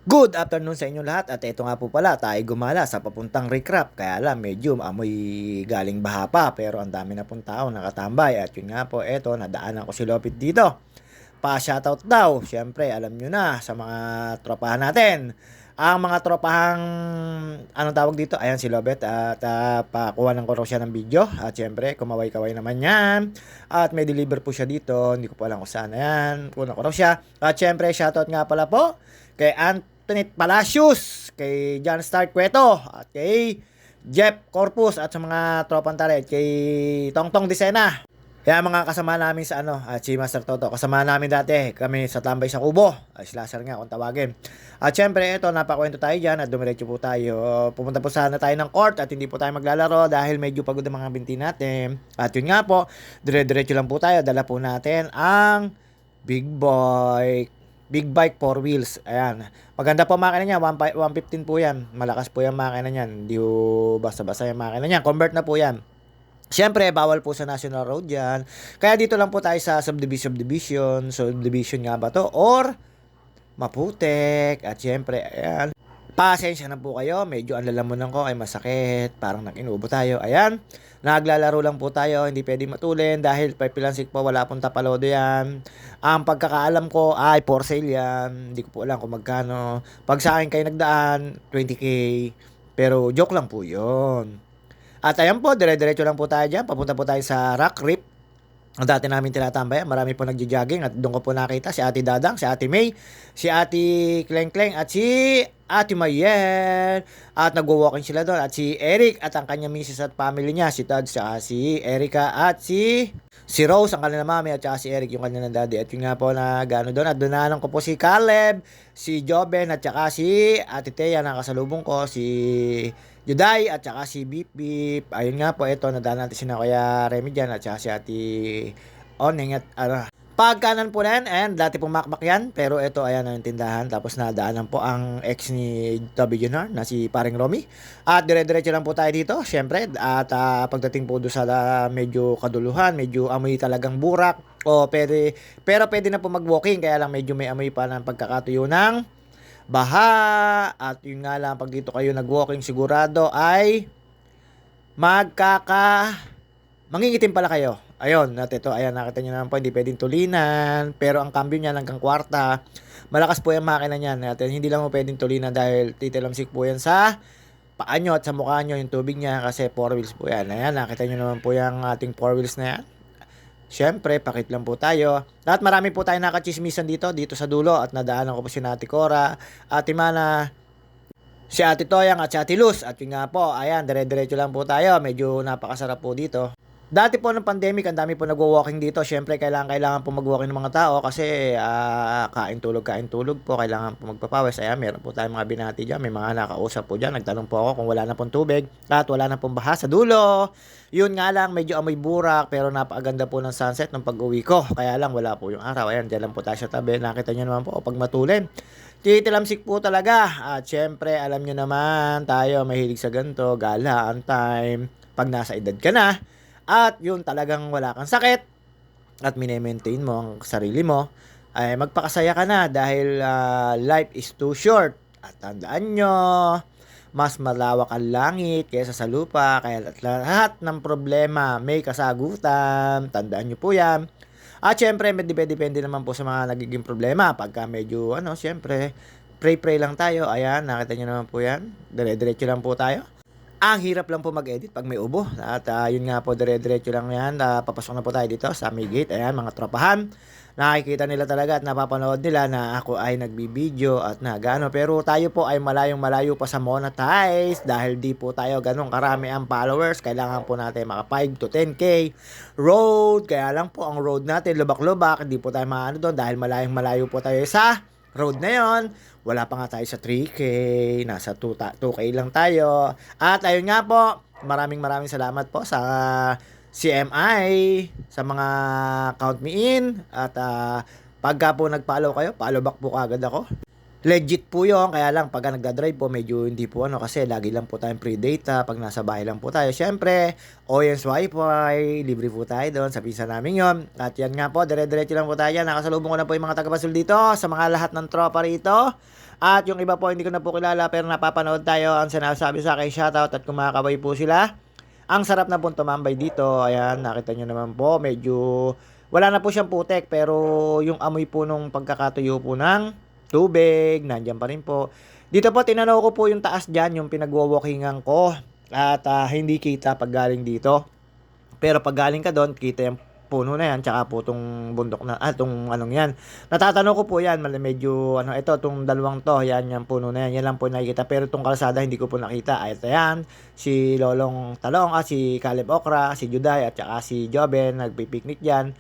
Good afternoon sa inyo lahat at ito nga po pala tayo gumala sa papuntang recrap kaya lang medyo amoy galing baha pa pero ang dami na pong tao nakatambay at yun nga po eto nadaanan ko si Lopit dito. Pa-shoutout daw, syempre alam nyo na sa mga tropahan natin. Ang mga tropahang anong tawag dito, ayan si Lobet at pakuha ng ko raw siya ng video at syempre kumaway-kaway naman yan at may deliver po siya dito, hindi ko po alam kung saan yan, kuha ko raw siya at syempre shoutout nga pala po kay Anthony Palacios, kay John Stark Cueto, at kay Jeff Corpus, at sa mga tropang talit, kay Tongtong Disena. Kaya mga kasama namin sa at si Master Toto, kasama namin dati, kami sa tambay sa kubo, ay si Lazar nga kung tawagin. At syempre ito, napakwento tayo dyan at dumiretso po tayo. Pumunta po sana tayo ng court at hindi po tayo maglalaro dahil medyo pagod ang mga binti natin. At yun nga po, dire-diretso lang po tayo, dala po natin ang Big Bike 4 wheels. Ayan. Maganda po makina niya. 115 po yan. Malakas po yung makina niyan. Hindi basta-basta yung makina niya. Convert na po yan. Siyempre, bawal po sa National Road yan. Kaya dito lang po tayo sa subdivision. Subdivision nga ba to? Or Maputek. At siyempre, ayan. Pasensya na po kayo. Medyo ang lalamunan ko ay masakit. Parang nag-inubo tayo. Ayan. Naglalaro lang po tayo. Hindi pwede matulin dahil pipilansik po. Wala pong tapalodo yan. Ang pagkakaalam ko ay for sale yan. Hindi ko po alam kung magkano. Pag sa akin kayo nagdaan, 20k. Pero joke lang po yun. At ayan po, dire-diretso lang po tayo dyan. Papunta po tayo sa Rock Rip. Ang dati namin tinatambayan, marami po nagja-jogging at doon ko po nakita si Ate Dadang, si Ate May, si Ate Kleng Kleng at si Ate Mayen. At nagwo-walking sila doon at si Eric at ang kanyang misis at family niya, si Todd, si Erica at si Rose, ang kanilang mami, at saka si Eric, yung kanilang daddy. At yun nga po na gano'n doon. At doon ko po si Caleb, si Joben, at saka si Ate Thea, nakasalubong ko, si Juday, at saka si Beep Beep. Ayun nga po, ito, nadaan natin si na Kuya Remy dyan, at saka si Ate Oneng, at pagkanan po na yan, ayan, dati pong makmak yan, pero ito, ayan, ang tindahan. Tapos nadaanan po ang ex ni WNR na si Paring Romy. At dire-diretso lang po tayo dito, syempre. At pagdating po doon sa medyo kaduluhan, medyo amoy talagang burak. Pero pwede na po mag-walking, kaya lang medyo may amoy pa ng pagkakatuyo ng baha. At yun nga lang, pag dito kayo nag-walking, sigurado ay mangingitim pala kayo. Ayun, at ito, ayan, nakita nyo naman po, hindi pwedeng tulinan, pero ang cambio niya hanggang kwarta. Malakas po yung makina niyan. At hindi lang mo pwedeng tulinan dahil titilamsik po yan sa paa nyo at sa mukha nyo yung tubig niya kasi 4 wheels po yan. Ayan, nakita nyo naman po yung ating 4 wheels na yan. Siyempre, pakit lang po tayo. At marami po tayo nakachismisan dito sa dulo. At nadaanan ko po si Ate Cora, Ate Mana, si Ate Toyang at si Ate Luz. At yun nga po, ayan, dire-diretso lang po tayo. Medyo napakasarap po dito. Dati po ng pandemic, ang dami po nagwo-walking dito. Siyempre, kailangan po mag-walking ng mga tao kasi kain tulog po. Kailangan po magpapawis. Ayan, meron po tayong mga binati dyan. May mga nakausap po dyan. Nagtanong po ako kung wala na pong tubig at wala na pong baha sa dulo. Yun nga lang, medyo amoy burak pero napakaganda po ng sunset ng pag-uwi ko. Kaya lang, wala po yung araw. Ayan, dyan lang po tayo sa tabi. Nakita nyo naman po, pag matulin, titilamsik po talaga. At syempre, alam nyo naman, tayo mahilig sa ganito, gala, on time. Pag nasa edad ka na, at yun talagang wala kang sakit at mine-maintain mo ang sarili mo, ay magpakasaya ka na dahil life is too short. At tandaan nyo, mas malawak ang langit kaysa sa lupa, kaya lahat ng problema may kasagutan. Tandaan nyo po yan. At syempre, depende naman po sa mga nagiging problema. Pagka medyo, syempre, pray lang tayo. Ayan, nakita nyo naman po yan. Dire-diretso lang po tayo. Ang hirap lang po mag-edit pag may ubo. At yun nga po, dire-diretso lang yan. Papasok na po tayo dito sa may gate. Ayan, mga tropahan. Nakikita nila talaga at napapanood nila na ako ay nagbibideo at nagano. Pero tayo po ay malayo pa sa monetize dahil di po tayo ganun karami ang followers. Kailangan po natin maka 5 to 10k road. Kaya lang po ang road natin lubak-lubak. Hindi po tayo maano doon dahil malayo po tayo sa road na yon. Wala pa nga tayo sa 3k, nasa 2k lang tayo. At ayun nga po, maraming salamat po sa CMI, sa mga count me in. At pagka po nag-follow kayo, follow back po agad ako. Legit po yun, kaya lang pagka nagdadrive po, medyo hindi po kasi lagi lang po tayong free data pag nasa bahay lang po tayo. Siyempre, Oyens Wi-Fi, libre po tayo doon sa pinsa namin yon. At yan nga po, dire-diretso lang po tayo yan. Nakasalubong ko na po yung mga taga-Basol dito, sa mga lahat ng tropa rito. At yung iba po hindi ko na po kilala pero napapanood tayo, ang sinasabi sa akin shoutout at kumakaway po sila. Ang sarap na pong tumambay dito. Ayan, nakita nyo naman po, medyo wala na po siyang putek pero yung amoy po nung pagkakatuyo po ng tubig, nandiyan pa rin po. Dito po, tinanaw ko po yung taas dyan, yung pinagwo-walkingan ko. At hindi kita pag galing dito. Pero pag galing ka doon, kita yung puno na yan, tsaka po itong bundok na, itong anong yan. Natatanong ko po yan, medyo, ito, itong dalawang to, yan, yung puno na yan, yan lang po nakikita. Pero itong kalsada, hindi ko po nakita. Ito yan, si Lolong Talong, si Caleb Okra, si Juday, at saka si Joben, nagpipiknik dyan.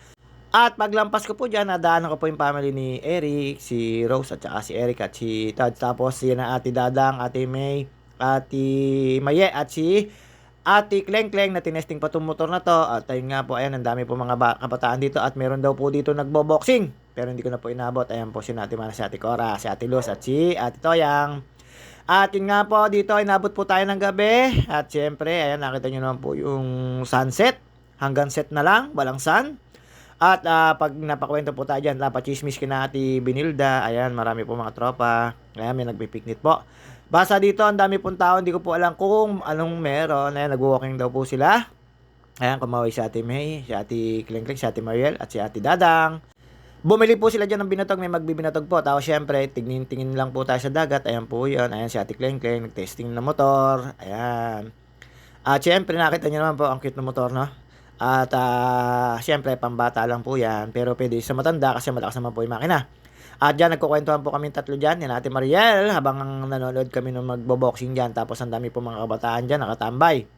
At paglampas ko po dyan, nadaanan ko po yung family ni Eric, si Rose, at saka si Eric, at si Todd. Tapos, yan na Ate Dadang, Ate May, Ate Maye, at si Ate Kleng-Kleng na tinesting pa itong motor na to. At ayun nga po, ayan, ang dami po mga kabataan dito. At meron daw po dito nagbo-boxing. Pero hindi ko na po inabot. Ayan po si Ate Mana, si Ate Cora, si Ate Luz, at si Ate Toyang. At yun nga po, dito inabot po tayo ng gabi. At syempre, ayan, nakita nyo naman po yung sunset. Hanggang set na lang, walang sun. At pag napakwento po tayo dyan, napachismis kina Ate Binilda. Ayan, marami po mga tropa. Ayan, may nagpipiknit po. Basta dito, ang dami pong tao, hindi ko po alam kung anong meron. Ayan, nag-walking daw po sila. Ayan, kumaway si Ate May, si Ate Kleng-Kleng, si Ate Mariel, at si Ate Dadang. Bumili po sila dyan ng binatog, may magbibinatog po. Tapos syempre, tingin lang po tayo sa dagat. Ayan po yun. Ayan si Ate Kleng-Kleng, nag-testing ng motor. Ayan. At syempre, nakita nyo naman po ang cute ng motor, no? At syempre, pambata lang po yan. Pero pwede sa matanda kasi malakas naman po yung makina. At dyan, nagkukwentuhan po kami tatlo dyan, yan Ate Mariel, habang nanonood kami nung magbo-boxing dyan, tapos ang dami po mga kabataan dyan, nakatambay.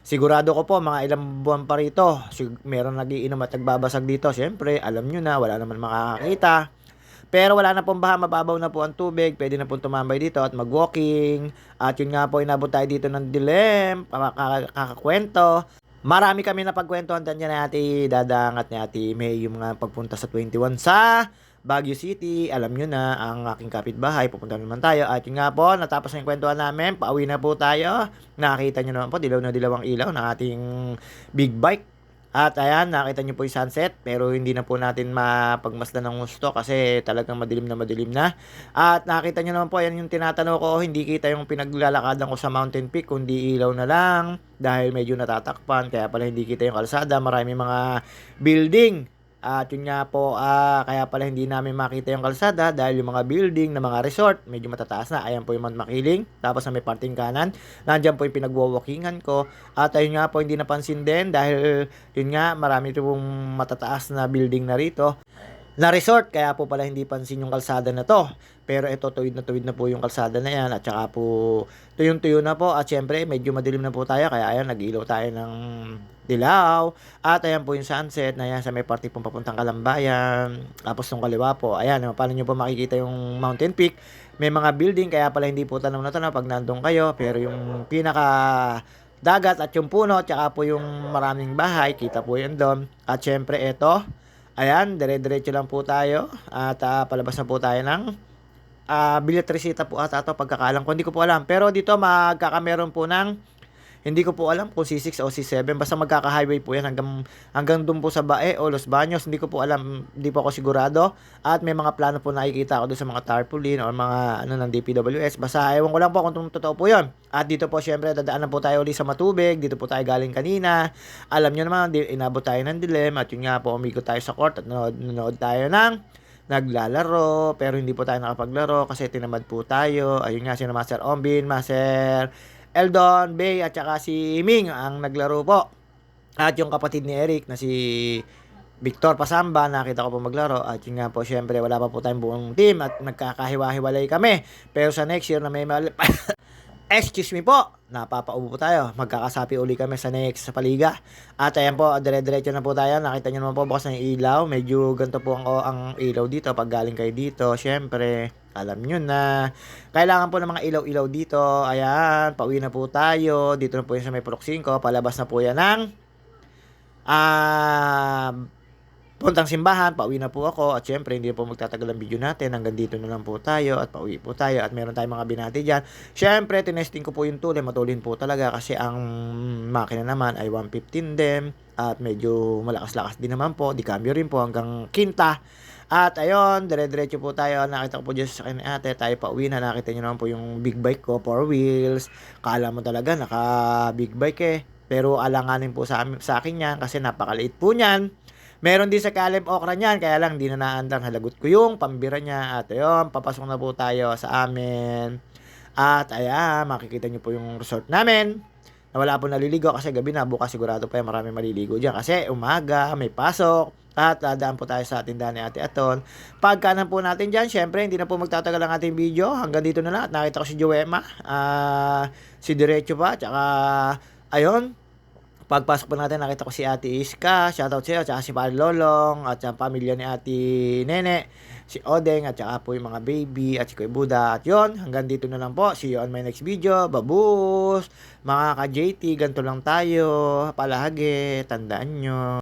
Sigurado ko po, mga ilang buwan pa rito, meron nagiinom at nagbabasag dito, syempre, alam nyo na, wala naman makakakita. Pero wala na pong baha, mababaw na po ang tubig, pwede na pong tumambay dito at mag-walking. At yun nga po, inabot tayo dito ng dilim, kakakwento. Marami kami na pagkwentuhan dyan ni Ate Dadang at ni Ate May, yung mga pagpunta sa 21 sa Baguio City. Alam nyo na, ang aking kapitbahay, pupunta naman tayo. At yun nga po, natapos na yung kwentuhan namin, pauwi na po tayo. Nakita nyo naman po, dilaw na dilaw ang ilaw ng ating big bike. At ayan, nakita nyo po yung sunset, pero hindi na po natin mapagmasdan ng gusto kasi talagang madilim na. At nakita nyo naman po, yan yung tinatanong ko, hindi kita yung pinaglalakadan ko sa Mountain Peak, kundi ilaw na lang dahil medyo natatakpan, kaya pala hindi kita yung kalsada, marami mga building. At yun nga po, kaya pala hindi namin makita yung kalsada dahil yung mga building na mga resort, medyo matataas na. Ayan po yung Mount Makiling. Tapos na may parting kanan. Nandyan po yung pinagwo-walkingan ko. At ayun nga po, hindi napansin din dahil yun nga, marami pong matataas na building na rito na resort, kaya po pala hindi pansin yung kalsada na to. Pero ito, tuwid na po yung kalsada na yan. At saka po, tuyong-tuyo na po. At syempre, medyo madilim na po tayo. Kaya ayan, nag-ilaw tayo ng dilaw. At ayan po yung sunset na yan sa may party pong papuntang Kalambayan. Tapos yung kaliwa po, ayan, paano nyo po makikita yung Mountain Peak. May mga building, kaya pala hindi po tanaw na tanaw pag nandun kayo. Pero yung pinaka dagat at yung puno, at saka po yung maraming bahay, kita po yan doon. At syempre, ito, ayan, dire-diretso lang po tayo. At palabas na po tayo ng Villa Teresita po ata ito, pagkakalam ko. Hindi ko po alam. Pero dito magkakameron po ng, hindi ko po alam kung C6 o C7. Basta magkaka-highway po yan hanggang doon po sa Bae o Los Baños. Hindi ko po alam. Hindi po ako sigurado. At may mga plano po nakikita ako doon sa mga tarpaulin o mga ng DPWS. Basta ewan ko lang po kung totoo po yun. At dito po syempre dadaanan po tayo ulit sa Matubig. Dito po tayo galing kanina. Alam nyo naman, inabot tayo ng dilim. At yun nga po, umigot tayo sa court at nanood tayo ng naglalaro, pero hindi po tayo nakapaglaro kasi tinamad po tayo. Ayun nga, sina Master Ombin, Master Eldon, Bay, at saka si Ming ang naglaro po. At yung kapatid ni Eric na si Victor Pasamba, nakita ko po maglaro. At yun nga po, syempre, wala pa po tayong buong team at nagkakahiwa-hiwalay kami. Pero sa next year na may excuse me po, napapaubo po tayo. Magkakasapi uli kami sa next sa Paliga. At ayan po, dire-diretso na po tayo. Nakita nyo naman po bukas ng ilaw. Medyo ganito po ang ilaw dito pag galing kayo dito. Syempre, alam nyo na. Kailangan po ng mga ilaw-ilaw dito. Ayan, pauwi na po tayo. Dito na po yun sa may Purok 5. Palabas na po yan ng puntang simbahan, pauwi na po ako. At syempre, hindi po magtatagal ang video natin. Hanggang dito na lang po tayo at pauwi po tayo. At meron tayong mga binati dyan. Syempre, tinesting ko po yung tulay. Matulin po talaga kasi ang makina naman ay 115 din. At medyo malakas-lakas din naman po. Di cambio rin po hanggang kinta. At ayun, dire-diretso po tayo. Nakita ko po diyan sa sasakyan ni ate, tayo pauwi na. Nakita niyo naman po yung big bike ko, 4 wheels. Akala mo talaga naka-big bike eh. Pero alanganin po sa akin yan kasi napakaliit po niyan. Meron din sa Caleb Okra niyan, kaya lang di na naandar. Halagot ko yung pambira niya. At ayun, papasok na po tayo sa amin. At ayan, makikita niyo po yung resort namin. Na wala po naliligo kasi gabi na, bukas sigurado pa yung marami maliligo diyan kasi umaga may pasok. At dadaan po tayo sa tindahan ni Ate Aton. Pagkanan po natin diyan, syempre hindi na po magtatagal ang ating video. Hanggang dito na lang. At nakita ko si Joema, si Diretso pa, tsaka ayun. Pagpasok po natin, nakita ko si Ate Iska, shoutout sa iyo, tsaka si Pare Lolong, at sa pamilya ni Ate Nene, si Odeng, at tsaka po yung mga baby, at si Kuya Buda. At yun, hanggang dito na lang po. See you on my next video. Babus! Mga ka-JT, ganito lang tayo. Palagi, tandaan nyo.